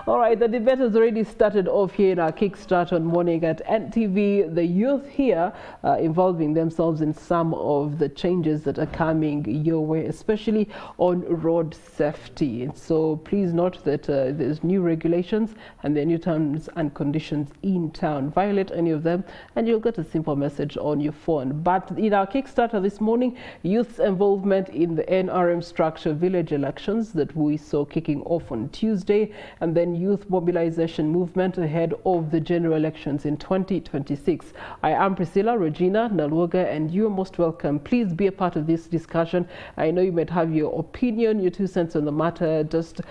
All right, the debate has already started off here in our Kickstarter on Morning at NTV. The youth here involving themselves in some of the changes that are coming your way, especially on road safety. So please note that there's new regulations and there are new terms and conditions in town. Violate any of them and you'll get a simple message on your phone. But in our Kickstarter this morning, youth's involvement in the NRM structure village elections that we saw kicking off on Tuesday, and then youth mobilization movement ahead of the general elections in 2026. I am Priscilla, Regina, Nalwoga, and you are most welcome. Please be a part of this discussion. I know you might have your opinion, your 2 cents on the matter. Just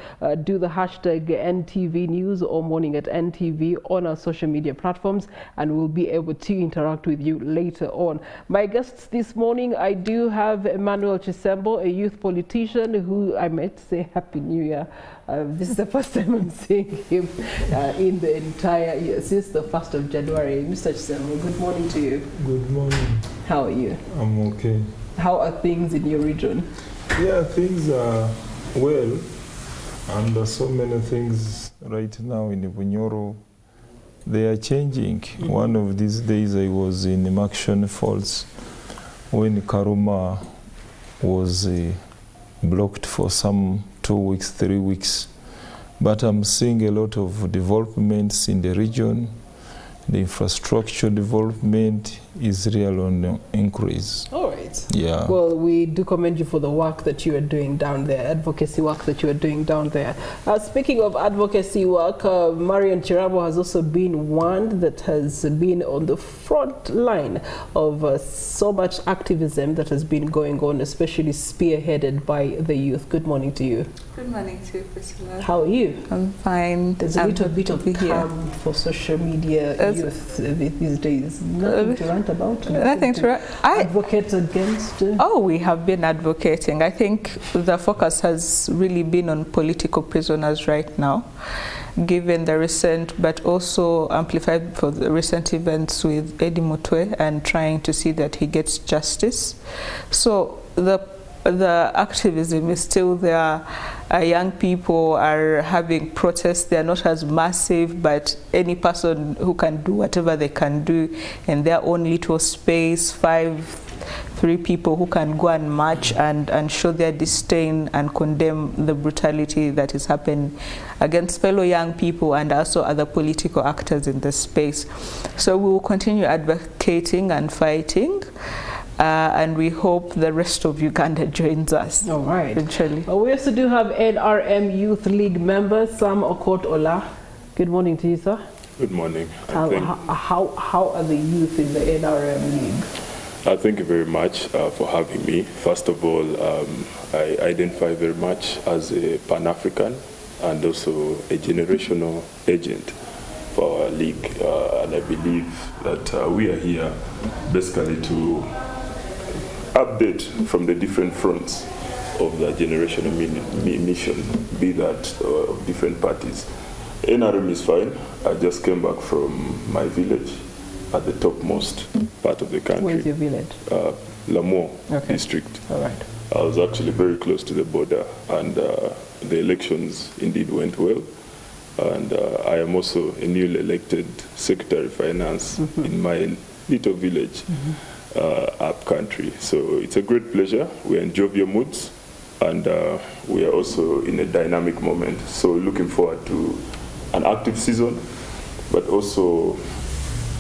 do the hashtag NTV News or Morning at NTV on our social media platforms, and we'll be able to interact with you later on. My guests this morning, I do have Emmanuel Kisembo, a youth politician who I might say Happy New Year. This is the first time I'm seeing him in the entire year, since the 1st of January. Mr. Kisembo, good morning to you. Good morning. How are you? I'm okay. How are things in your region? Yeah, things are well, and there are so many things right now in Bunyoro. They are changing. One of these days I was in Maction Falls when Karuma was blocked for some 2 weeks, 3 weeks. But I'm seeing a lot of developments in the region. The infrastructure development is real on the increase. All right. Yeah. Well, we do commend you for the work that you are doing down there, advocacy work that you are doing down there. Speaking of advocacy work, Marion Kirabo has also been one that has been on the front line of so much activism that has been going on, especially spearheaded by the youth. Good morning to you. Good morning to you, Priscilla. How are you? I'm fine. There's a little bit of calm for social media youth these days. Nothing to rant about? Nothing to advocate against? Oh, we have been advocating. I think the focus has really been on political prisoners right now, given the recent, but also amplified for the recent events with Eddie Mutwe, and trying to see that he gets justice. So the activism is still there. Young people are having protests. They are not as massive, but any person who can do whatever they can do in their own little space, 3 people who can go and march and show their disdain and condemn the brutality that is happening against fellow young people and also other political actors in the space. So we will continue advocating and fighting. And we hope the rest of Uganda joins us. All right. Eventually. We also do have NRM Youth League member Sam Okot Oloa. Good morning to you, sir. Good morning. How are the youth in the NRM League? Thank you very much for having me. First of all, I identify very much as a Pan-African and also a generational agent for our league. And I believe that we are here basically to update from the different fronts of the generational mission, be that of different parties. NRM is fine. I just came back from my village at the topmost part of the country. Where's your village? Lamore district. All right. I was actually very close to the border, and the elections indeed went well. And I am also a newly elected Secretary of Finance in my little village. Up country. So it's a great pleasure. We're in jovial moods, and we are also in a dynamic moment. So looking forward to an active season, but also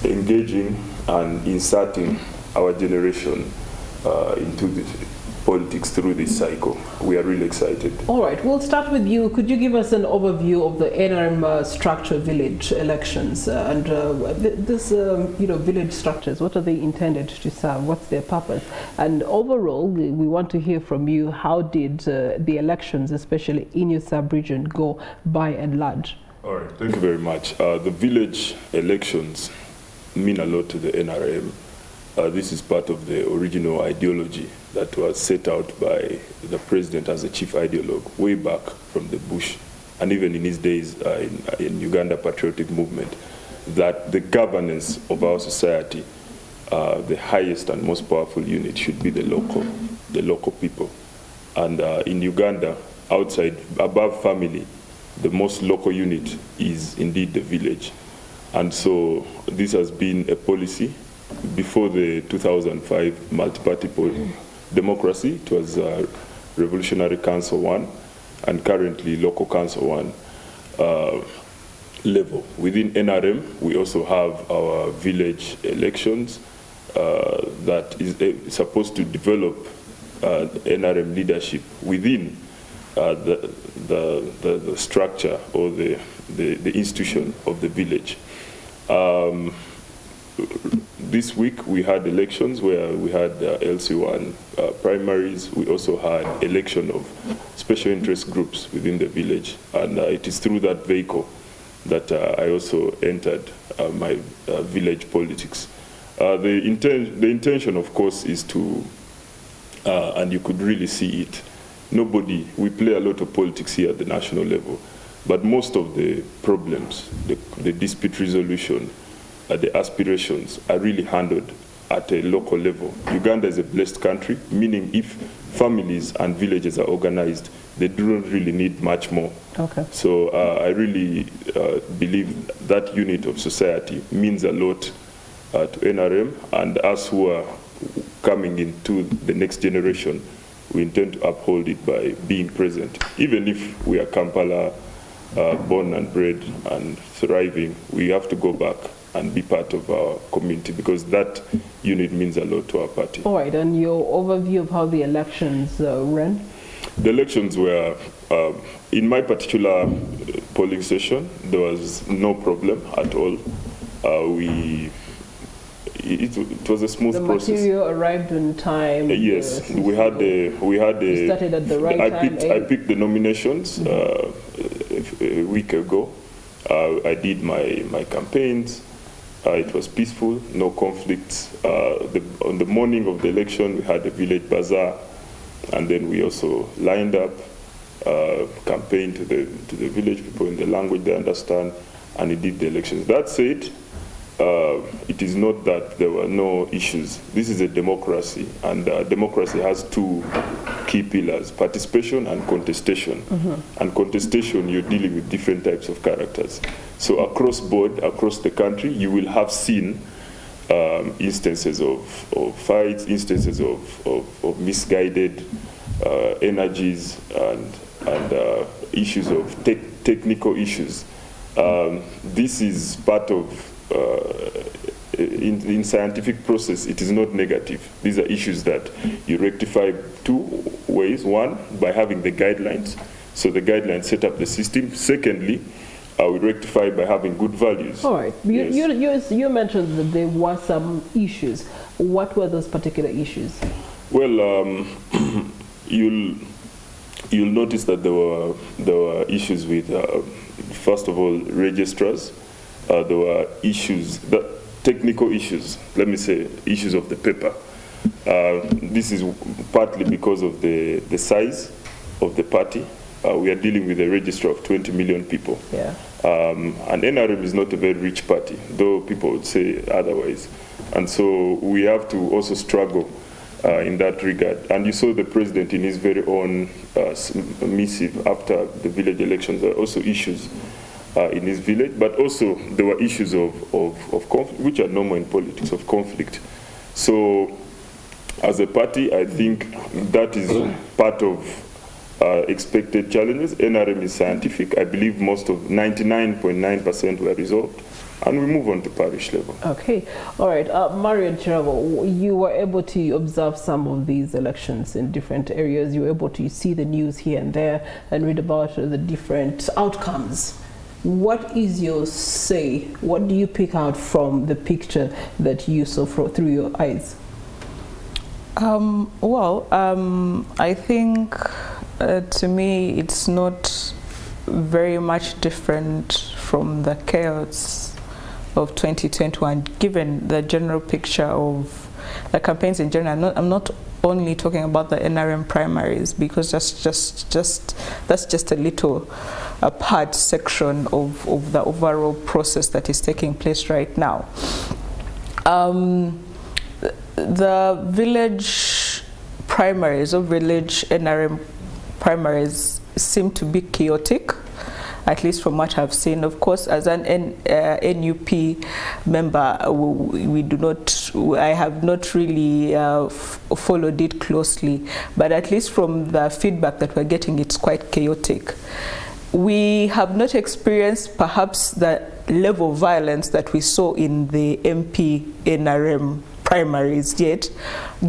engaging and inserting our generation into the politics through this cycle. We are really excited. All right, we'll start with you. Could you give us an overview of the NRM structure village elections and this village structures? What are they intended to serve? What's their purpose? And overall, we want to hear from you. How did the elections, especially in your sub-region, go by and large? All right, thank you very much. The village elections mean a lot to the NRM. This is part of the original ideology that was set out by the president as a chief ideologue way back from the Bush, and even in his days in Uganda Patriotic Movement, that the governance of our society, the highest and most powerful unit should be the local people. And in Uganda, above family, the most local unit is indeed the village. And so this has been a policy before the 2005 multi-party democracy. It was Revolutionary Council 1 and currently Local Council 1 level. Within NRM, we also have our village elections that is supposed to develop NRM leadership within the structure or the institution of the village. This week we had elections where we had LC1 primaries. We also had election of special interest groups within the village, and it is through that vehicle that I also entered my village politics. The intention, of course, is to, and you could really see it, we play a lot of politics here at the national level, but most of the problems, the dispute resolution, the aspirations are really handled at a local level. Uganda is a blessed country, meaning if families and villages are organized, they don't really need much more. Okay. So I really believe that unit of society means a lot to NRM, and us who are coming into the next generation, we intend to uphold it by being present. Even if we are Kampala born and bred and thriving, we have to go back and be part of our community, because that unit means a lot to our party. All right, and your overview of how the elections ran? The elections were, in my particular polling station, there was no problem at all. It was a smooth process. The material arrived on time. Yes, we had you started at the right time. I picked the nominations a week ago. I did my campaigns. It was peaceful, no conflicts. On the morning of the election, we had a village bazaar, and then we also lined up, campaigned to the village people in the language they understand, and we did the elections. That said, it is not that there were no issues. This is a democracy, and democracy has two key pillars: participation and contestation. And contestation, you're dealing with different types of characters. So across board, across the country, you will have seen instances of fights, instances of misguided energies, and issues of technical issues. This is part of in scientific process. It is not negative. These are issues that you rectify two ways. One, by having the guidelines. So the guidelines set up the system. Secondly, we rectify by having good values. All right. You mentioned that there were some issues. What were those particular issues? Well, you'll notice that there were issues with, first of all, registrars. There were issues, technical issues, let me say, issues of the paper. This is partly because of the size of the party. We are dealing with a register of 20 million people. Yeah. And NRM is not a very rich party, though people would say otherwise. And so we have to also struggle in that regard. And you saw the president in his very own missive after the village elections. There are also issues in his village, but also there were issues of conflict, which are normal in politics, of conflict. So as a party, I think that is part of expected challenges. NRM is scientific. I believe most of 99.9% were resolved, and we move on to parish level. Okay. All right. Marion, Kirabo, you were able to observe some of these elections in different areas. You were able to see the news here and there and read about the different outcomes. What is your say? What do you pick out from the picture that you saw through your eyes? I think to me it's not very much different from the chaos of 2021, given the general picture of the campaigns in general. I'm not only talking about the NRM primaries, because that's just a little part section of the overall process that is taking place right now. The village primaries or village NRM primaries seem to be chaotic. at least from what I've seen. Of course, as an NUP member, we do not, I have not really followed it closely, but at least from the feedback that we're getting, it's quite chaotic. We have not experienced perhaps the level of violence that we saw in the MP NRM primaries yet,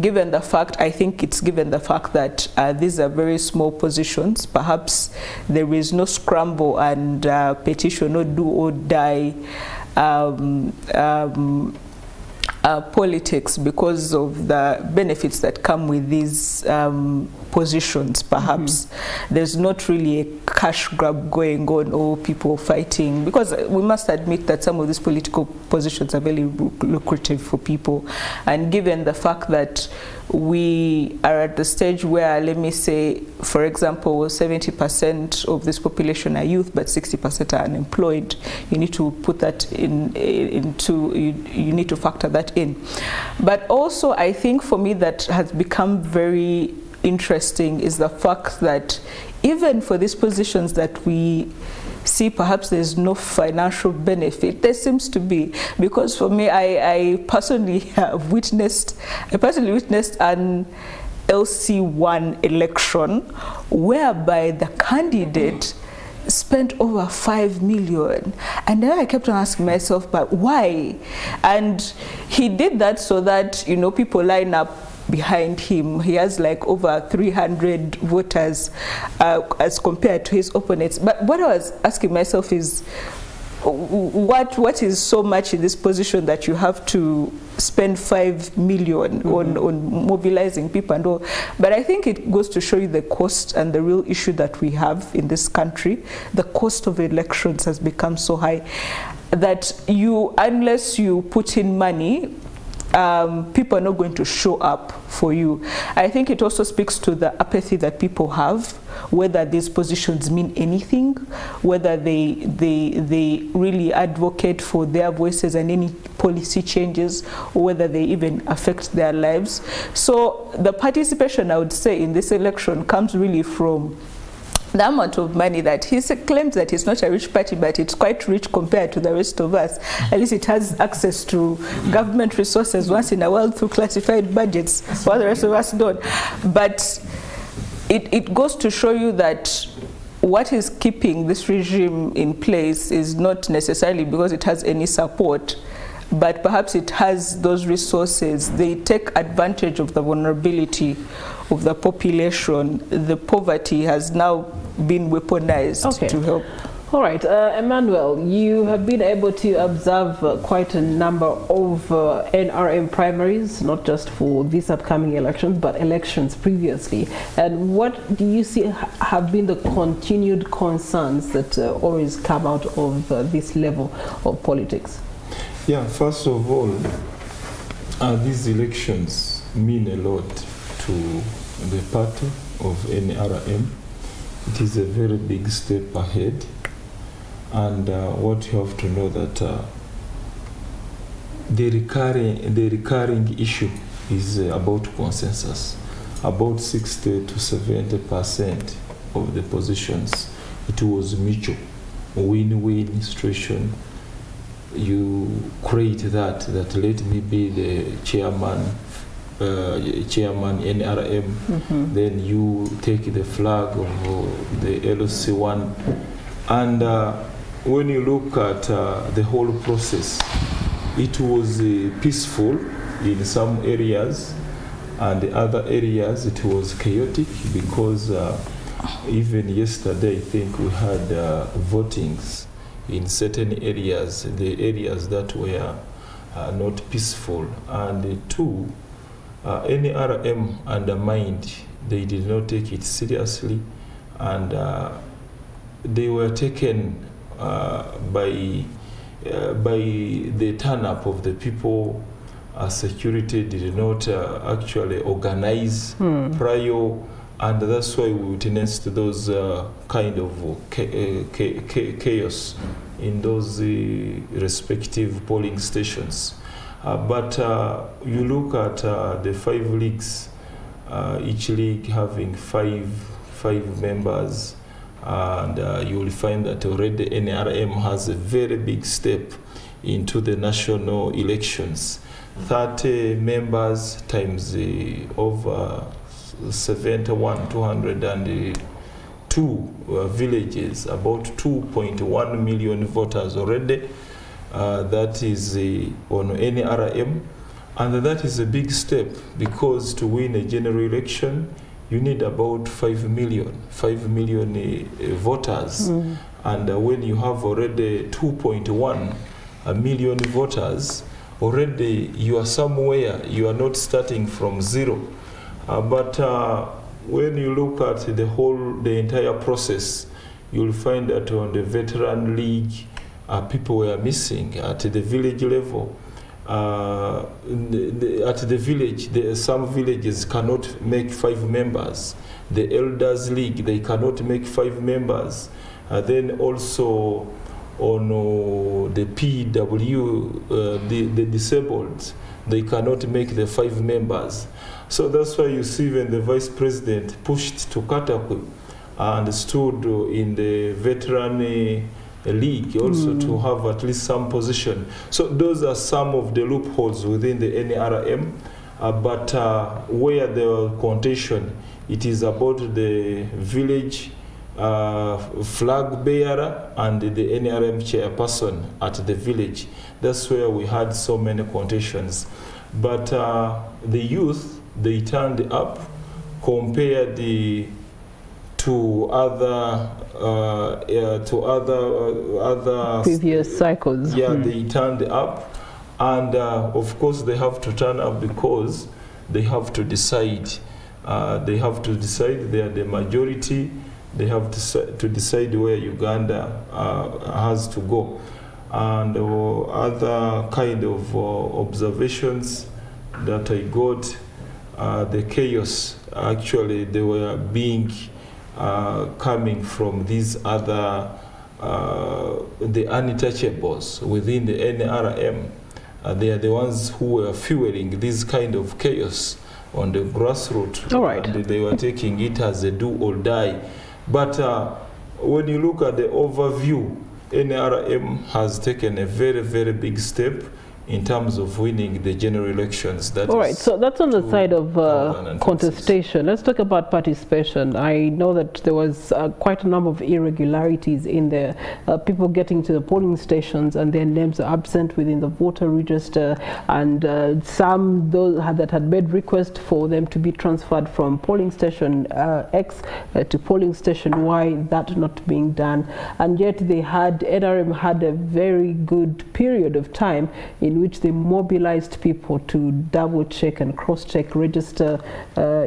given the fact, I think it's given the fact that these are very small positions. Perhaps there is no scramble and petition, no do or die politics because of the benefits that come with these positions. Perhaps there's not really a cash grab going on or people fighting, because we must admit that some of these political positions are very lucrative for people. And given the fact that we are at the stage where, let me say, for example, 70% of this population are youth, but 60% are unemployed. You need to put that you need to factor that in. But also, I think for me that has become very interesting is the fact that even for these positions that we see perhaps there's no financial benefit, there seems to be, because for me, I personally have witnessed an LC1 election whereby the candidate spent over 5 million, and then I kept on asking myself, but why? And he did that so that, you know, people line up behind him. He has like over 300 voters as compared to his opponents. But what I was asking myself is, what is so much in this position that you have to spend 5 million on mobilizing people and all? But I think it goes to show you the cost and the real issue that we have in this country. The cost of elections has become so high that unless you put in money, people are not going to show up for you. I think it also speaks to the apathy that people have, whether these positions mean anything, whether they really advocate for their voices and any policy changes, or whether they even affect their lives. So the participation, I would say, in this election comes really from the amount of money that he claims that it's not a rich party, but it's quite rich compared to the rest of us. At least it has access to government resources once in a while through classified budgets, while the rest of us don't. But it goes to show you that what is keeping this regime in place is not necessarily because it has any support, but perhaps it has those resources. They take advantage of the vulnerability of the population. The poverty has now been weaponized to help. All right, Emmanuel, you have been able to observe quite a number of NRM primaries, not just for these upcoming elections, but elections previously. And what do you see have been the continued concerns that always come out of this level of politics? Yeah, first of all, these elections mean a lot to the party of NRM. It is a very big step ahead. And what you have to know that the recurring issue is about consensus. About 60 to 70% of the positions, it was mutual, win-win situation. You create that let me be the chairman NRM, then you take the flag of the LC1, and when you look at the whole process, it was peaceful in some areas, and the other areas it was chaotic, because even yesterday I think we had votings in certain areas, the areas that were not peaceful. And two, NRM undermined, they did not take it seriously, and they were taken by the turn-up of the people. Security did not actually organize prior, and that's why we witnessed those kind of chaos in those respective polling stations. But you look at the 5 leagues, each league having five members, and you will find that already NRM has a very big step into the national elections. 30 members times over 202 villages, about 2.1 million voters already. That is on NRM, and that is a big step, because to win a general election you need about 5 million voters. And when you have already 2.1 million voters, already you are somewhere, you are not starting from zero. But when you look at the entire process, you'll find that on the veteran league, people were missing at the village level. At the village, some villages cannot make 5 members. The elders league, they cannot make 5 members. Then also on the PW, the disabled, they cannot make the 5 members. So that's why you see when the vice president pushed to Katakwe and stood in the veteran league also to have at least some position. So those are some of the loopholes within the NRM, but where there was contention, it is about the village flag bearer and the NRM chairperson at the village. That's where we had so many contentions. But the youth, they turned up compared to other previous cycles. Yeah, they turned up, and of course they have to turn up because they have to decide. They have to decide. They are the majority. They have to decide where Uganda has to go, and other kind of observations that I got. The chaos, actually, they were being coming from these other, the untouchables within the NRM. They are the ones who were fueling this kind of chaos on the grassroots. All right. And they were taking it as a do or die. But when you look at the overview, NRM has taken a very, very big step in terms of winning the general elections. All right, so that's on the side of contestation. Let's talk about participation. I know that there was quite a number of irregularities in there. People getting to the polling stations and their names are absent within the voter register, and some those that had made request for them to be transferred from polling station X to polling station Y, that not being done. And yet NRM had a very good period of time in which they mobilized people to double check and cross check register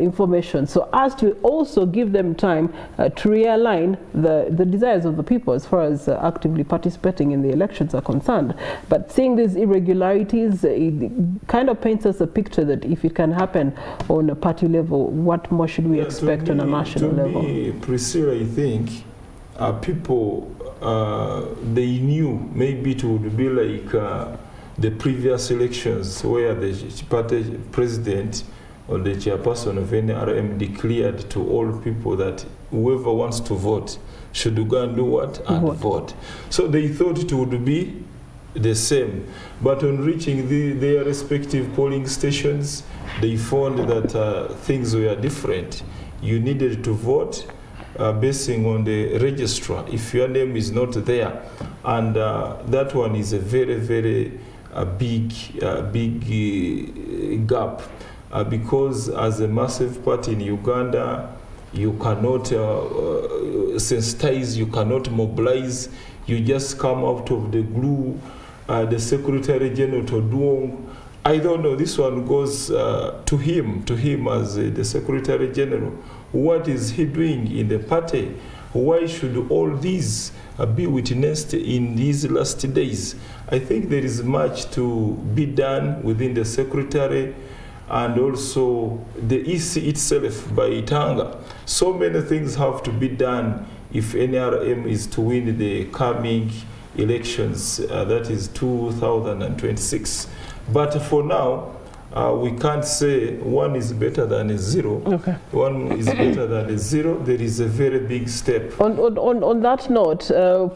information, so as to also give them time to realign the desires of the people as far as actively participating in the elections are concerned. But seeing these irregularities, it kind of paints us a picture that if it can happen on a party level, what more should we expect on a national level? Priscilla, I think people, they knew maybe it would be like the previous elections where the party president or the chairperson of NRM declared to all people that whoever wants to vote should go and do what? And vote. So they thought it would be the same. But on reaching their respective polling stations, they found that things were different. You needed to vote basing on the registrar if your name is not there. And that one is a very, very big gap, because as a massive party in Uganda, you cannot sensitize, you cannot mobilize, you just come out of the glue. The Secretary General Toduong, I don't know, this one goes to him as the Secretary General. What is he doing in the party? Why should all these be witnessed in these last days? I think there is much to be done within the Secretary and also the EC itself by Itanga. So many things have to be done if NRM is to win the coming elections, that is 2026. But for now, we can't say one is better than a zero. Okay. One is better than a zero. There is a very big step. On that note,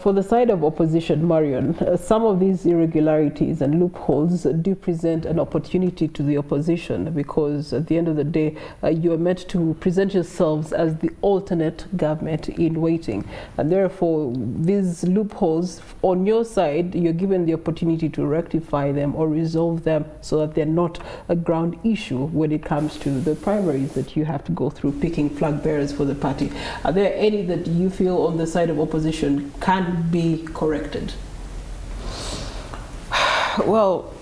for the side of opposition, Marion, some of these irregularities and loopholes do present an opportunity to the opposition, because at the end of the day, you are meant to present yourselves as the alternate government in waiting. And therefore, these loopholes on your side, you're given the opportunity to rectify them or resolve them so that they're not a ground issue when it comes to the primaries that you have to go through picking flag bearers for the party. Are there any that you feel on the side of opposition can be corrected? Well,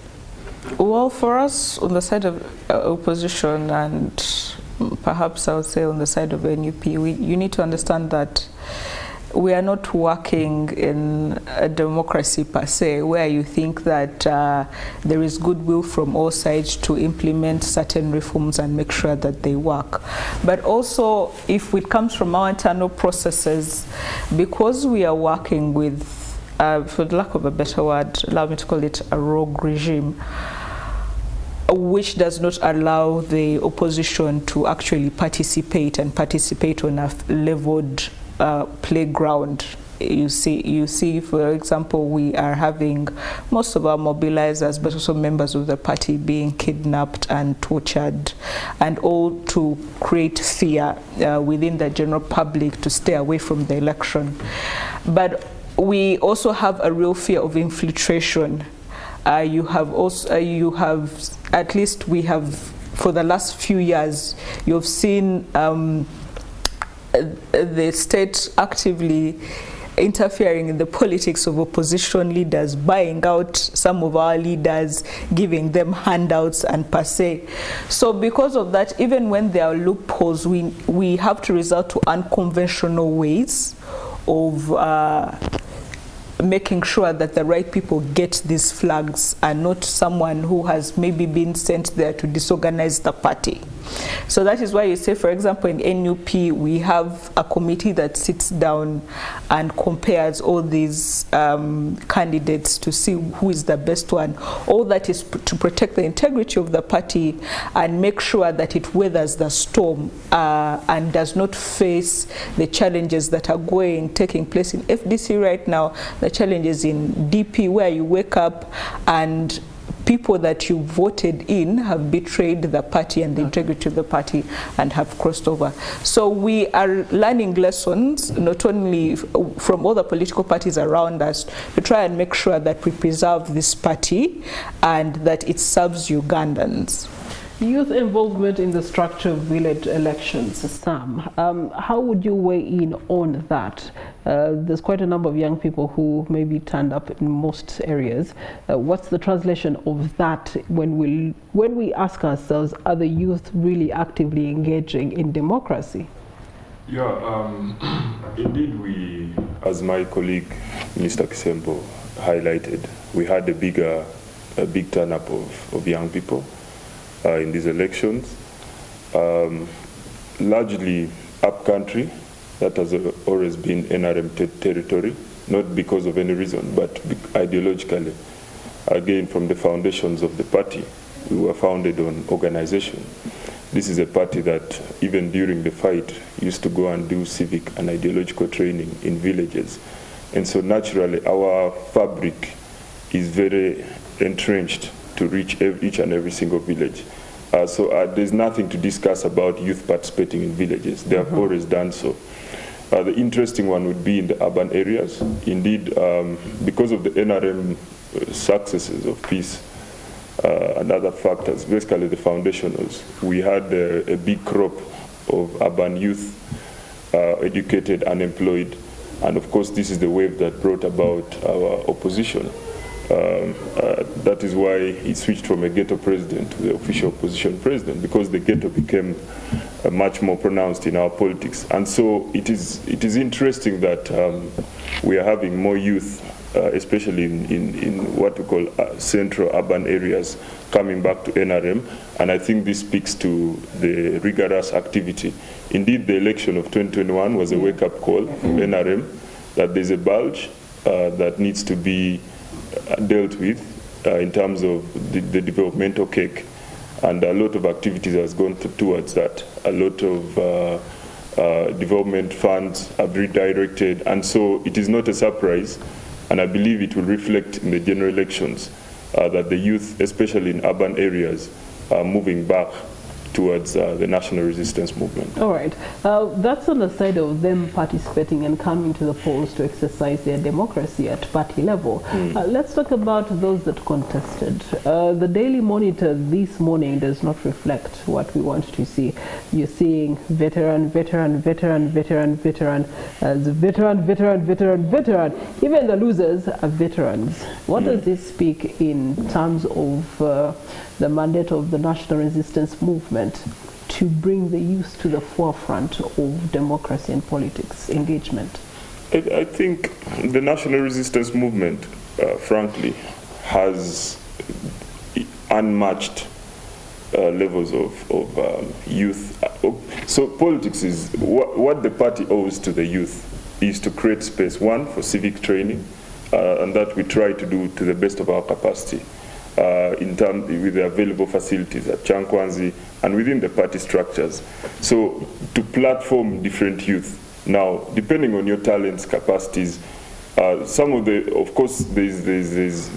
for us on the side of opposition, and perhaps I would say on the side of NUP, you need to understand that we are not working in a democracy per se, where you think that there is goodwill from all sides to implement certain reforms and make sure that they work. But also, if it comes from our internal processes, because we are working with, for the lack of a better word, allow me to call it a rogue regime, which does not allow the opposition to actually participate on a leveled playground. You see, for example, we are having most of our mobilizers, but also members of the party, being kidnapped and tortured, and all to create fear within the general public to stay away from the election. But we also have a real fear of infiltration. You have, at least we have, for the last few years, you've seen the state actively interfering in the politics of opposition leaders, buying out some of our leaders, giving them handouts and per se. So because of that, even when there are loopholes, we have to resort to unconventional ways of making sure that the right people get these flags and not someone who has maybe been sent there to disorganize the party. So that is why you say, for example, in NUP, we have a committee that sits down and compares all these candidates to see who is the best one. All that is to protect the integrity of the party and make sure that it weathers the storm and does not face the challenges that are taking place in FDC right now, the challenges in DP, where you wake up and people that you voted in have betrayed the party and the integrity of the party and have crossed over. So we are learning lessons, not only from other political parties around us, to try and make sure that we preserve this party and that it serves Ugandans. Youth involvement in the structure of village elections, Sam. How would you weigh in on that? There's quite a number of young people who maybe turned up in most areas. What's the translation of that when we ask ourselves, are the youth really actively engaging in democracy? Yeah, indeed we, as my colleague Mr. Kisembo highlighted, we had a big turn-up of young people in these elections, largely upcountry. That has always been NRM territory, not because of any reason, but ideologically. Again, from the foundations of the party, we were founded on organization. This is a party that, even during the fight, used to go and do civic and ideological training in villages. And so naturally, our fabric is very entrenched to reach each and every single village. So there's nothing to discuss about youth participating in villages. They have always done so. The interesting one would be in the urban areas. Indeed, because of the NRM successes of peace and other factors, basically the foundationals, we had a big crop of urban youth, educated, unemployed, and of course this is the wave that brought about our opposition. That is why he switched from a ghetto president to the official opposition president, because the ghetto became much more pronounced in our politics. And so it is interesting that we are having more youth, especially in what we call central urban areas, coming back to NRM. And I think this speaks to the rigorous activity. Indeed, the election of 2021 was a wake-up call for NRM, that there's a bulge that needs to be dealt with in terms of the developmental cake. And a lot of activities has gone towards that. A lot of development funds have redirected, and so it is not a surprise, and I believe it will reflect in the general elections that the youth, especially in urban areas, are moving back towards the national resistance movement. All right. That's on the side of them participating and coming to the polls to exercise their democracy at party level. Let's talk about those that contested. The Daily Monitor this morning does not reflect what we want to see. You're seeing veteran, veteran, veteran, veteran, veteran, as veteran, veteran, veteran, veteran. Even the losers are veterans. What does this speak in terms of the mandate of the national resistance movement to bring the youth to the forefront of democracy and politics engagement? I think the national resistance movement, frankly, has unmatched levels of youth. So politics is what the party owes to the youth is to create space, one, for civic training, and that we try to do to the best of our capacity. In terms with the available facilities at Chankwanzi and within the party structures. So to platform different youth. Now, depending on your talents, capacities, some of the, of course, there's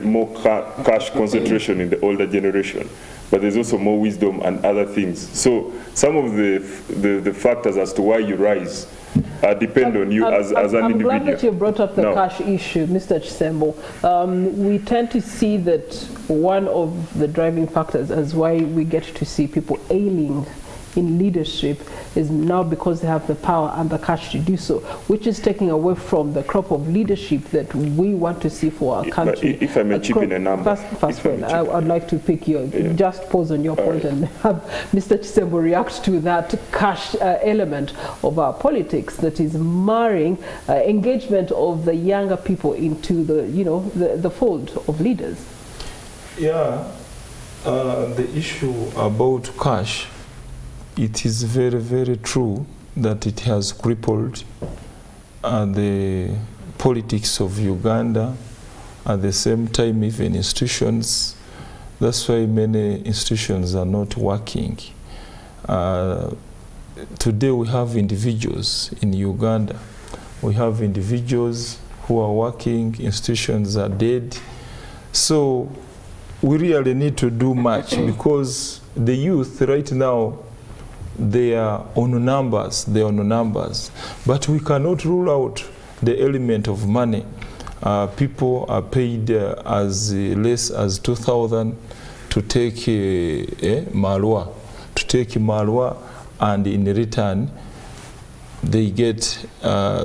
more cash concentration in the older generation, but there's also more wisdom and other things. So some of the factors as to why you rise depend on you as an individual. I'm glad that you brought up the cash issue, Mr. Kisembo. We tend to see that one of the driving factors as why we get to see people ailing in leadership is now because they have the power and the cash to do so, which is taking away from the crop of leadership that we want to see for our country. If I may chip in a number. First I'd like to pick your, just pause on your point and have Mr. Kisembo react to that cash element of our politics that is marring engagement of the younger people into the, the fold of leaders. Yeah, the issue about cash, it is very, very true that it has crippled the politics of Uganda. At the same time, even institutions. That's why many institutions are not working. Today we have individuals in Uganda. We have individuals who are working, institutions are dead. So we really need to do much because the youth right now, they are on numbers, but we cannot rule out the element of money. People are paid as less as 2,000 to take malwa, and in return they get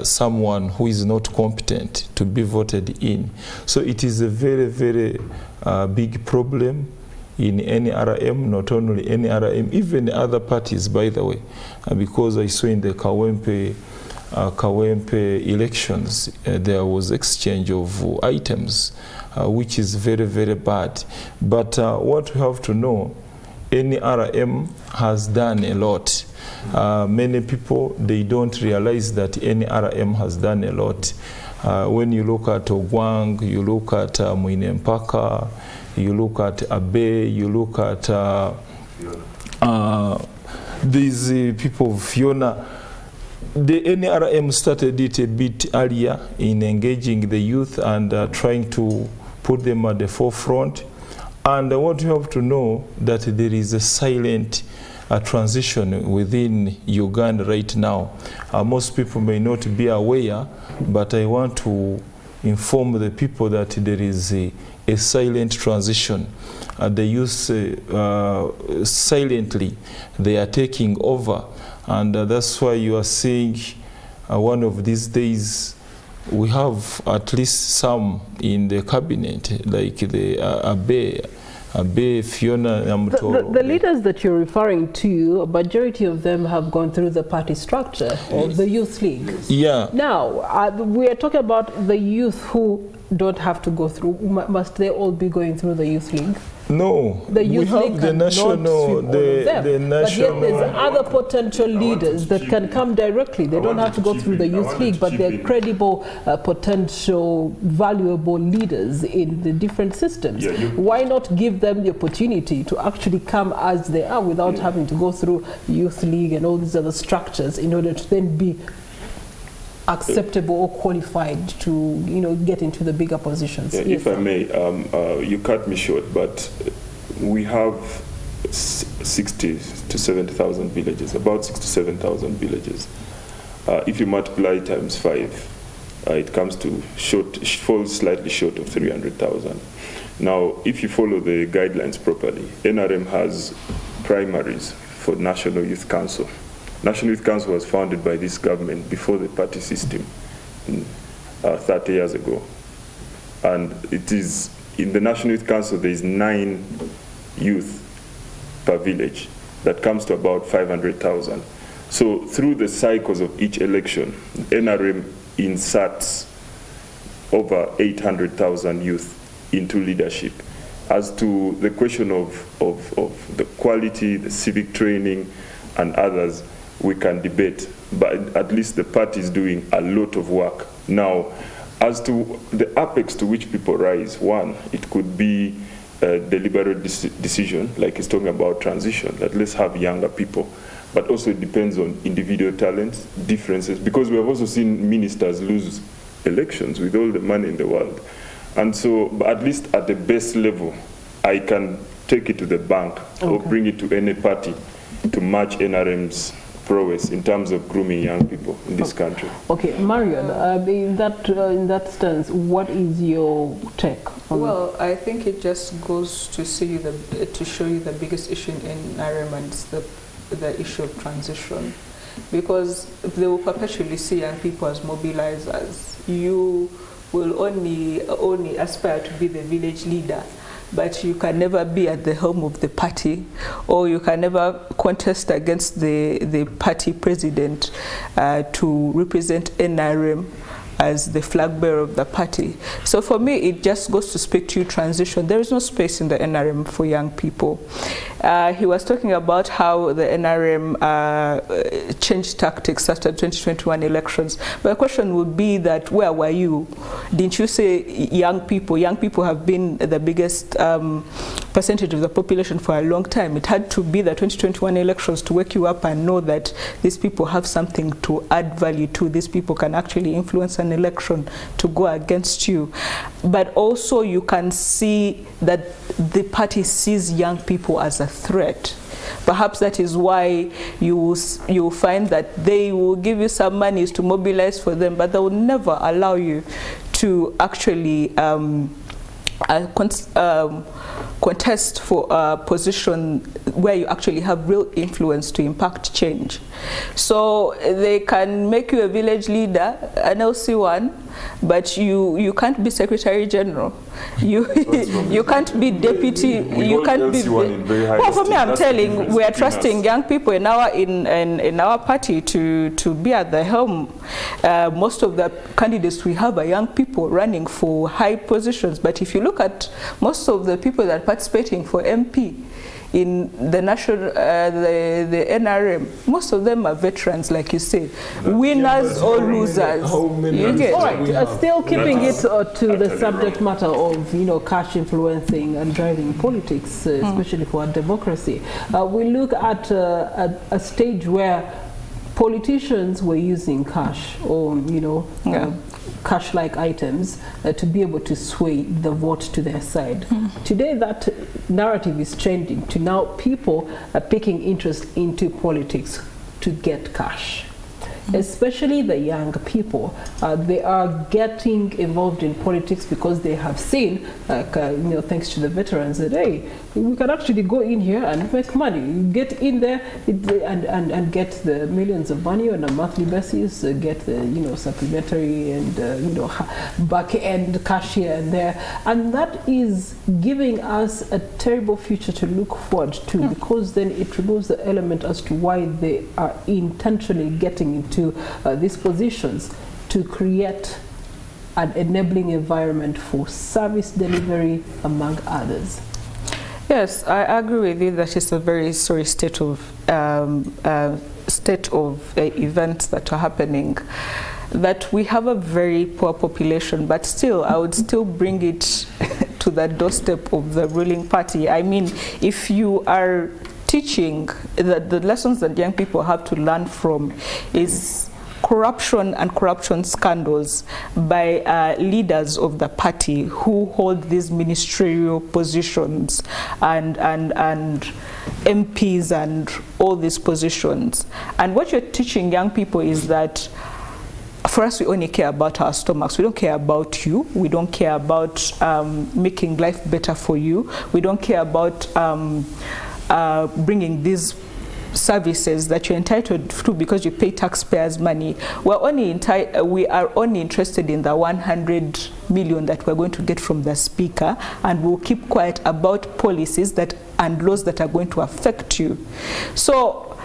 someone who is not competent to be voted in. So it is a very, very big problem in NRM, not only NRM, even other parties, by the way, because I saw in the Kawempe elections, there was exchange of items, which is very, very bad. But what we have to know, NRM has done a lot. Many people, they don't realize that NRM has done a lot. When you look at Ogwang, you look at Mwinempaka, you look at Abe, you look at these people of Fiona. The NRM started it a bit earlier in engaging the youth and trying to put them at the forefront. And what you have to know that there is a silent transition within Uganda right now. Most people may not be aware, but I want to inform the people that there is a silent transition. The youth silently, they are taking over. And that's why you are seeing one of these days, we have at least some in the cabinet, like the Abe, Fiona, Namutoro. The leaders that you're referring to, a majority of them have gone through the party structure of the Youth League. Yeah. Now, we are talking about the youth who don't have to go through. Must they all be going through the Youth League? No, The Youth we League have the cannot national, sweep all of them. the national. But yet there's other potential leaders that can come directly. They don't have to go through the Youth League, but they're credible, potential, valuable leaders in the different systems. Yeah, why not give them the opportunity to actually come as they are without having to go through Youth League and all these other structures in order to then be acceptable or qualified to, you know, get into the bigger positions? Yeah, yes, if I may, you cut me short, but we have 60 to 70,000 villages, about 67,000 villages. If you multiply times 5, it comes to falls slightly short of 300,000. Now, if you follow the guidelines properly, NRM has primaries for National Youth Council. National Youth Council was founded by this government before the party system 30 years ago. And it is, in the National Youth Council, there is 9 youth per village. That comes to about 500,000. So through the cycles of each election, NRM inserts over 800,000 youth into leadership. As to the question of the quality, the civic training, and others, we can debate, but at least the party is doing a lot of work. Now, as to the apex to which people rise, one, it could be a deliberate decision, like he's talking about transition, that let's have younger people, but also it depends on individual talents, differences, because we have also seen ministers lose elections with all the money in the world. And so, but at least at the base level, I can take it to the bank or bring it to any party to match NRM's prowess in terms of grooming young people in this country. Okay, Marion, in that stance, what is your take on Well, I think it just goes to show you the biggest issue in NRM, and it's the issue of transition, because they will perpetually see young people as mobilizers. You will only aspire to be the village leader, but you can never be at the helm of the party, or you can never contest against the party president to represent NRM as the flag bearer of the party. So for me, it just goes to speak to you transition. There is no space in the NRM for young people. He was talking about how the NRM changed tactics after 2021 elections. But the question would be that, where were you? Didn't you say young people? Young people have been the biggest percentage of the population for a long time. It had to be the 2021 elections to wake you up and know that these people have something to add value to. These people can actually influence an election to go against you. But also you can see that the party sees young people as a threat. Perhaps that is why you find that they will give you some monies to mobilize for them, but they will never allow you to actually contest for a position where you actually have real influence to impact change. So they can make you a village leader, an LC1, but you can't be Secretary General. You can't be deputy. You can't be. Well, for me, I'm telling, we are trusting young people in our party to be at the helm. Most of the candidates we have are young people running for high positions. But if you look at most of the people that are participating for MP in the national, the NRM, most of them are veterans, like you say, winners or losers. You get. All right, still keeping it to the subject matter of, you know, cash influencing and driving politics, especially for our democracy. We look at a stage where politicians were using cash, or, you know, cash-like items to be able to sway the vote to their side. Today that narrative is changing to now people are taking interest into politics to get cash. Especially the young people, they are getting involved in politics because they have seen, you know, thanks to the veterans, that hey, we can actually go in here and make money. Get in there and get the millions of money on a monthly basis, get the, you know, supplementary and you know, back end cash here and there, and that is giving us a terrible future to look forward to, because then it removes the element as to why they are intentionally getting into these positions, to create an enabling environment for service delivery, among others. Yes, I agree with you that it's a very sorry state of events that are happening, that we have a very poor population, but still, I would still bring it to the doorstep of the ruling party. I mean, if you are teaching, the lessons that young people have to learn from is corruption and corruption scandals by leaders of the party who hold these ministerial positions and MPs and all these positions. And what you're teaching young people is that for us, we only care about our stomachs. We don't care about you. We don't care about making life better for you. We don't care about bringing these services that you're entitled to because you pay taxpayers' money. We are only interested in the 100 million that we're going to get from the speaker, and we'll keep quiet about policies and laws that are going to affect you. So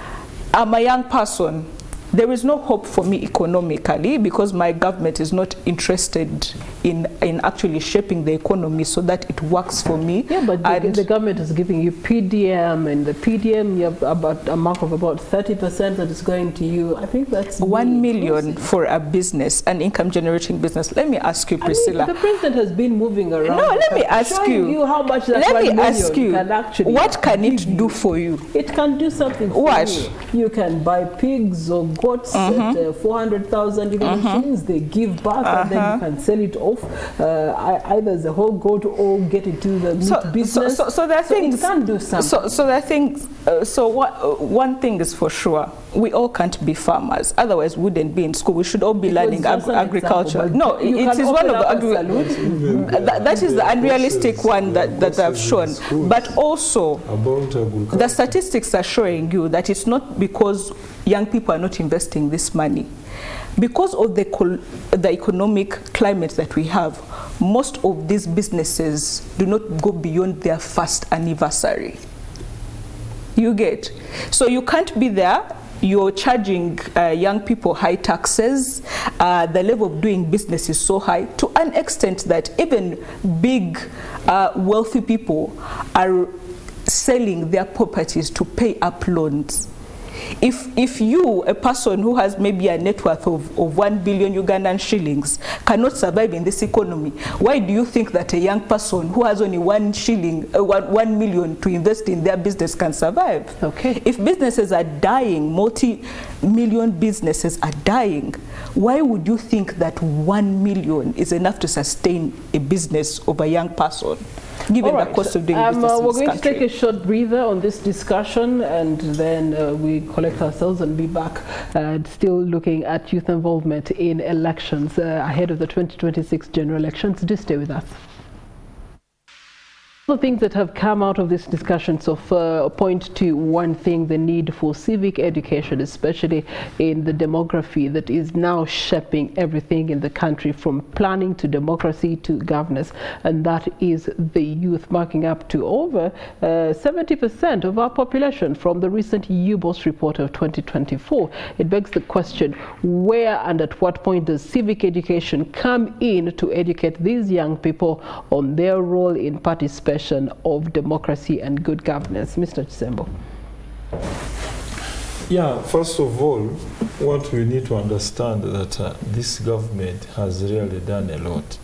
I'm a young person. There is no hope for me economically because my government is not interested in actually shaping the economy so that it works for me. Yeah, but the government is giving you PDM, and the PDM you have about a mark of about 30% that is going to you. I think that's 1 million for a business, an income generating business. Let me ask you, Priscilla. I mean, the president has been moving around. No, let me ask you how much that let 1 me million ask you, can actually what can it do for you? It can do something for what? you. You can buy pigs or goats at 400,000 shillings. They give back and then you can sell it off either as a whole goat or get into the meat business. So there are things. It can do something. So there are things. One thing is for sure. We all can't be farmers. Otherwise, we wouldn't be in school. We should all be learning agriculture. No, it is one of the that is the unrealistic one that I've shown. But also, the statistics are showing you that it's not because young people are not investing this money. Because of the economic climate that we have, most of these businesses do not go beyond their first anniversary. You get? So you can't be there. You're charging young people high taxes. The level of doing business is so high to an extent that even big wealthy people are selling their properties to pay up loans. If you, a person who has maybe a net worth of 1 billion Ugandan shillings, cannot survive in this economy, why do you think that a young person who has only 1 million to invest in their business can survive? Okay. If businesses are dying, multi-million businesses are dying, why would you think that 1 million is enough to sustain a business of a young person? Given the cost of doing business in we're this going country. to take a short breather on this discussion, and then we collect ourselves and be back still looking at youth involvement in elections ahead of the 2026 general elections. Do stay with us. The things that have come out of this discussion so far point to one thing: the need for civic education, especially in the demography that is now shaping everything in the country, from planning to democracy to governance, and that is the youth, marking up to over 70% of our population from the recent UBOS report of 2024. It begs the question, where and at what point does civic education come in to educate these young people on their role in participation of democracy and good governance? Mr. Kisembo. Yeah, first of all, what we need to understand that this government has really done a lot.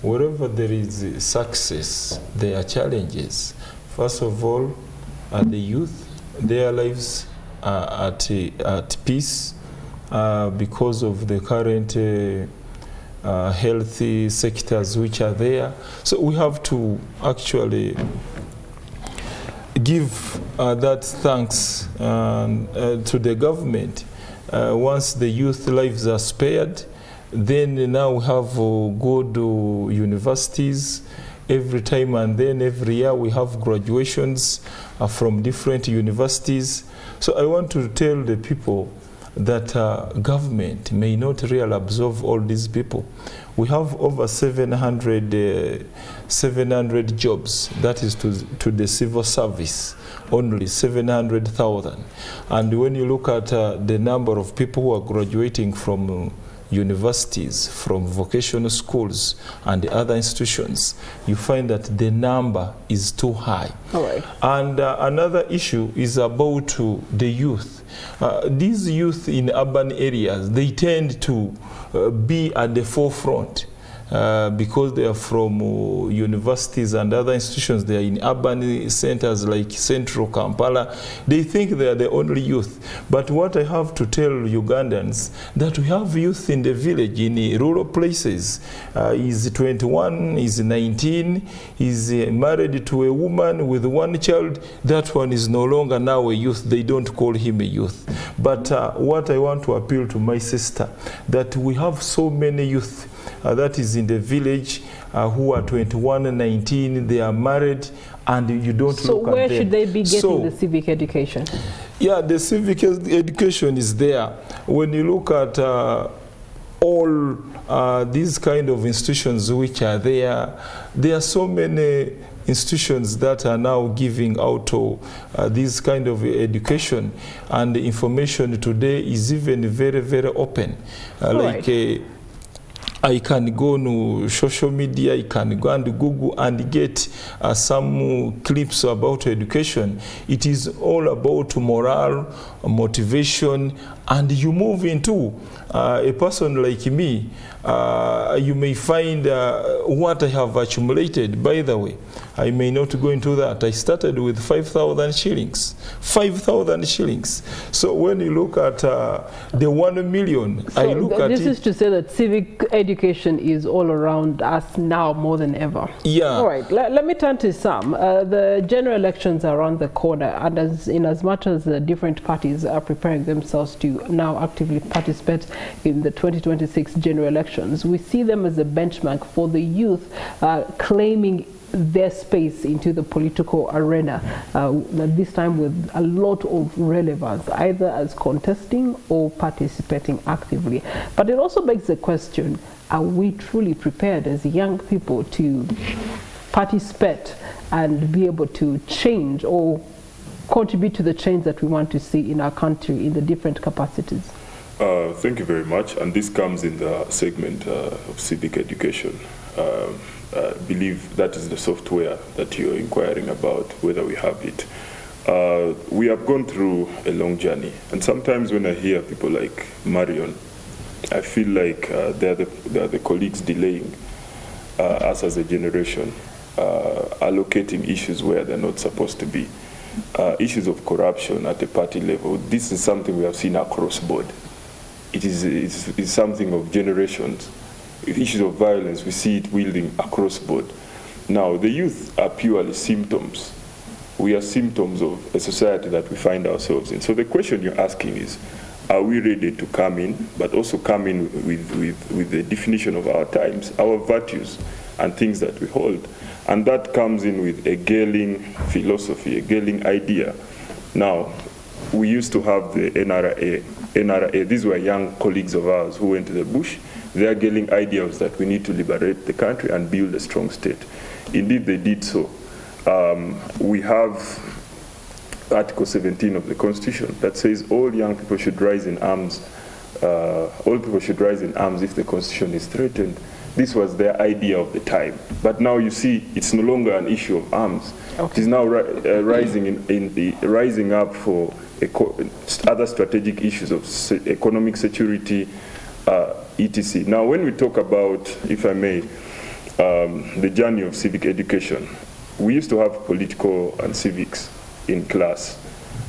Wherever there is success, there are challenges. First of all, the youth, their lives are at peace because of the current healthy sectors which are there. So we have to actually give that thanks to the government. Once the youth lives are spared, then now we have good universities every time, and then every year we have graduations from different universities. So I want to tell the people that government may not really absorb all these people. We have over 700 jobs, that is to the civil service, only 700,000. And when you look at the number of people who are graduating from universities, from vocational schools and other institutions, you find that the number is too high. All right. And another issue is about the youth. These youth in urban areas, they tend to be at the forefront. Because they are from universities and other institutions, they are in urban centers like central Kampala, they think they are the only youth. But what I have to tell Ugandans, that we have youth in the village, in rural places. He's 21, he's 19, he's married to a woman with one child. That one is no longer now a youth. They don't call him a youth. But what I want to appeal to my sister, that we have so many youth that is in the village who are 21 and 19, they are married, and you don't look at them. So where should they be getting the civic education? Yeah, the civic education is there. When you look at all these kind of institutions which are there are so many institutions that are now giving out this kind of education, and the information today is even very, very open. Like I can go to social media, I can go and Google and get some clips about education. It is all about morale, motivation, and you move into a person like me. You may find what I have accumulated. By the way, I may not go into that. I started with 5,000 shillings. 5,000 shillings. So when you look at the 1 million, so I look at it. This is to say that civic education is all around us now more than ever. Yeah. All right. Let me turn to Sam. The general elections are around the corner, and as much as different parties are preparing themselves to now actively participate in the 2026 general elections, we see them as a benchmark for the youth claiming their space into the political arena, this time with a lot of relevance, either as contesting or participating actively. But it also begs the question, are we truly prepared as young people to participate and be able to change or contribute to the change that we want to see in our country in the different capacities? Thank you very much. And this comes in the segment of civic education. I believe that is the software that you're inquiring about, whether we have it. We have gone through a long journey, and sometimes when I hear people like Marion, I feel like they're the colleagues delaying us as a generation, allocating issues where they're not supposed to be. Issues of corruption at the party level, this is something we have seen across board. It's something of generations. Issues of violence, we see it wielding across board. Now, the youth are purely symptoms. We are symptoms of a society that we find ourselves in. So the question you're asking is, are we ready to come in, but also come in with the definition of our times, our virtues, and things that we hold? And that comes in with a Gaeling philosophy, a Gaeling idea. Now, we used to have the NRA. These were young colleagues of ours who went to the bush. Their Gaeling idea was that we need to liberate the country and build a strong state. Indeed, they did so. We have Article 17 of the Constitution that says all young people should rise in arms. All people should rise in arms if the Constitution is threatened. This was their idea of the time. But now you see, it's no longer an issue of arms. Okay. It is now rising up for other strategic issues of economic security, etc. Now, when we talk about, if I may, the journey of civic education, we used to have political and civics in class,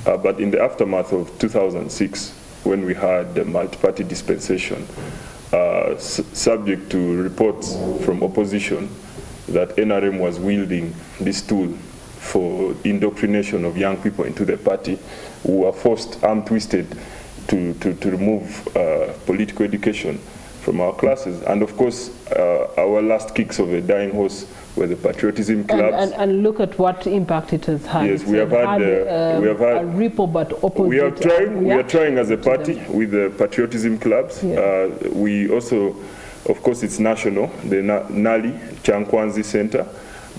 but in the aftermath of 2006, when we had the multi-party dispensation, subject to reports from opposition that NRM was wielding this tool for indoctrination of young people into the party, we were forced, arm-twisted, to remove political education from our classes. And of course, our last kicks of a dying horse were the patriotism clubs. And look at what impact it has had. Yes, we have had a ripple, but opposite. We are trying as a party with the patriotism clubs. Yeah. We also, of course, it's national, the Nali Chankwanzi Center.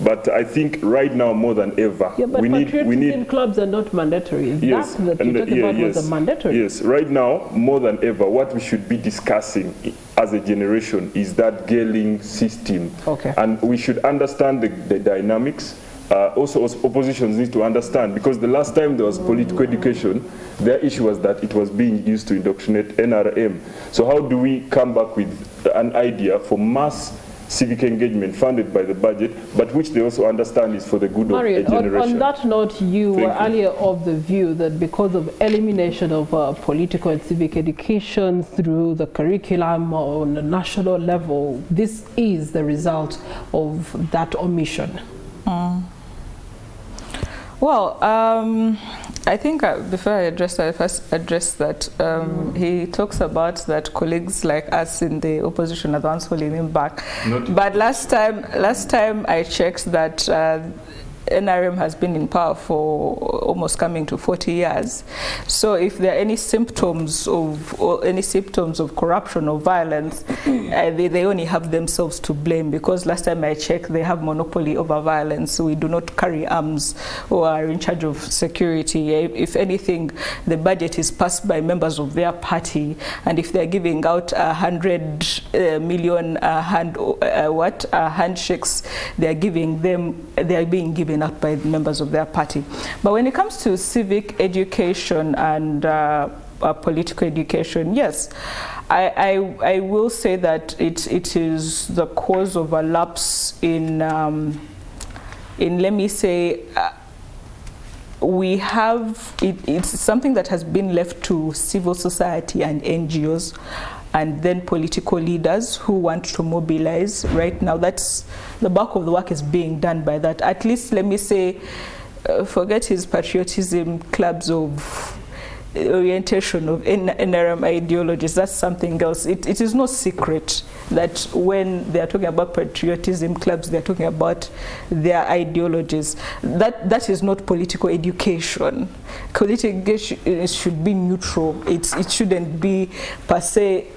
But I think right now more than ever, yeah, but we need clubs are not mandatory. Is yes, that you're talking about was a mandatory? Yes, right now more than ever, what we should be discussing as a generation is that gearing system. Okay. And we should understand the dynamics. Also, oppositions need to understand, because the last time there was political education, their issue was that it was being used to indoctrinate NRM. So how do we come back with an idea for mass civic engagement funded by the budget, but which they also understand is for the good Marion, of a generation? on that note, you were earlier of the view that because of elimination of political and civic education through the curriculum on a national level, this is the result of that omission. Well, I think before I address that, I first address that he talks about that colleagues like us in the opposition are the ones holding him back. But last time I checked that NRM has been in power for almost coming to 40 years. So if there are any symptoms of corruption or violence, they only have themselves to blame, because last time I checked, they have monopoly over violence. So we do not carry arms or are in charge of security. If anything, the budget is passed by members of their party, and if they're giving out 100 million handshakes, they are being given out by the members of their party. But when it comes to civic education and political education, yes, I will say that it is the cause of a lapse in let me say, we have, it's something that has been left to civil society and NGOs, and then political leaders who want to mobilize. Right now, that's the bulk of the work is being done by that. At least, let me say, forget his patriotism clubs of orientation of NRM ideologies. That's something else. It is no secret that when they are talking about patriotism clubs, they are talking about their ideologies. That is not political education. Political education should be neutral. It shouldn't be per se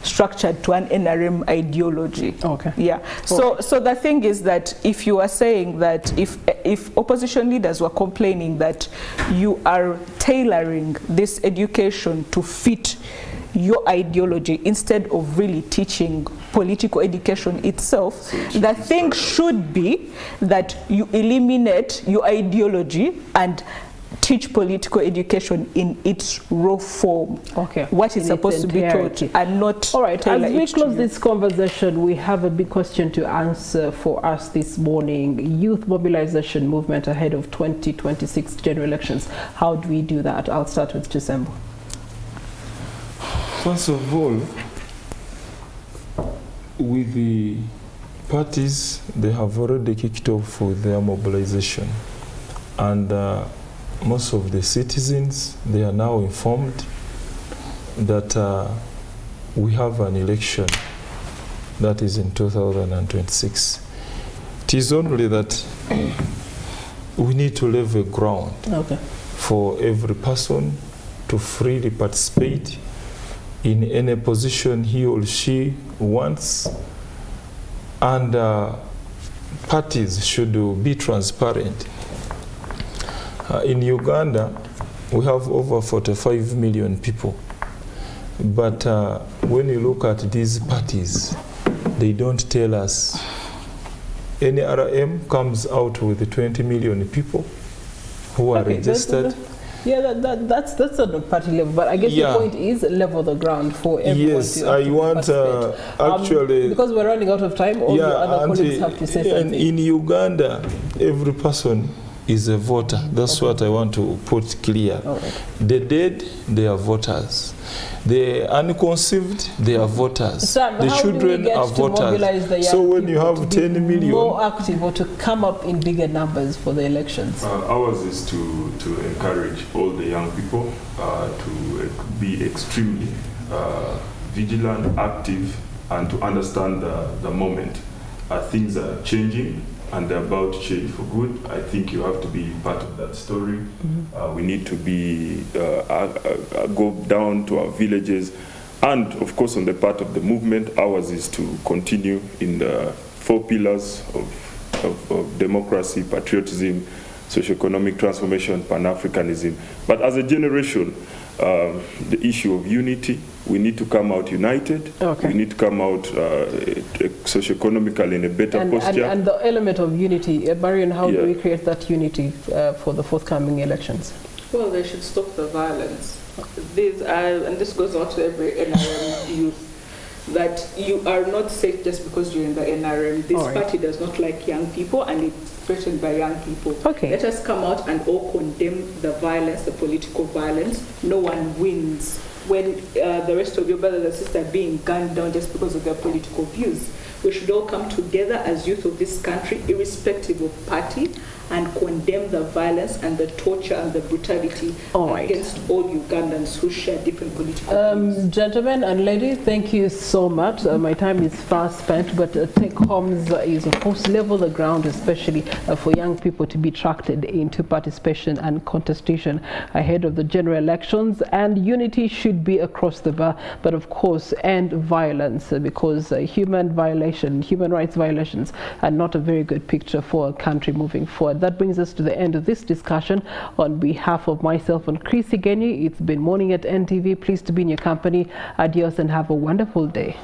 structured to an NRM ideology. Okay. Yeah. So the thing is that if you are saying that if opposition leaders were complaining that you are tailoring this education to fit your ideology instead of really teaching political education itself, the thing should be that you eliminate your ideology and teach political education in its raw form. Okay. What is supposed to be taught, and not. All right. As we close this conversation, we have a big question to answer for us this morning. Youth mobilization movement ahead of 2026 general elections. How do we do that? I'll start with Kisembo. First of all, with the parties, they have already kicked off with their mobilization, and most of the citizens, they are now informed that we have an election that is in 2026. It is only that we need to level ground for every person to freely participate in any position he or she wants, and parties should be transparent. In Uganda, we have over 45 million people, but when you look at these parties, they don't tell us. NRM comes out with 20 million people who are registered. Yeah, that's on the party level, but I guess the point is level the ground for everyone. Yes, I want actually, because we're running out of time. All your other colleagues have to say something. In Uganda, every person is a voter. That's what I want to put clear. The dead, they are voters. The unconceived, they are voters. Sam, the children are voters. So when you have 10 million, more active or to come up in bigger numbers for the elections. Ours is to encourage all the young people to be extremely vigilant, active, and to understand the moment. Things are changing, and they're about to change for good. I think you have to be part of that story. We need to be go down to our villages, and of course on the part of the movement, ours is to continue in the 4 pillars of of democracy, patriotism, socio-economic transformation, Pan-Africanism. But as a generation, the issue of unity, we need to come out united. Okay. We need to come out socio-economically in a better posture. And the element of unity, Marion, how do we create that unity for the forthcoming elections? Well, they should stop the violence. And this goes out to every NRM youth, that you are not safe just because you're in the NRM. This party does not like young people, and it's threatened by young people. Okay. Let us come out and all condemn the violence, the political violence. No one wins when the rest of your brothers and sisters are being gunned down just because of their political views. We should all come together as youth of this country, irrespective of party, and condemn the violence and the torture and the brutality against all Ugandans who share different political views. Gentlemen and ladies, thank you so much. My time is fast spent, but take homes is, of course, level the ground, especially for young people to be attracted into participation and contestation ahead of the general elections. And unity should be across the bar, but of course, end violence, because human rights violations are not a very good picture for a country moving forward. That brings us to the end of this discussion. On behalf of myself and Chris Igenyi, it's been Morning at NTV. Pleased to be in your company. Adios and have a wonderful day.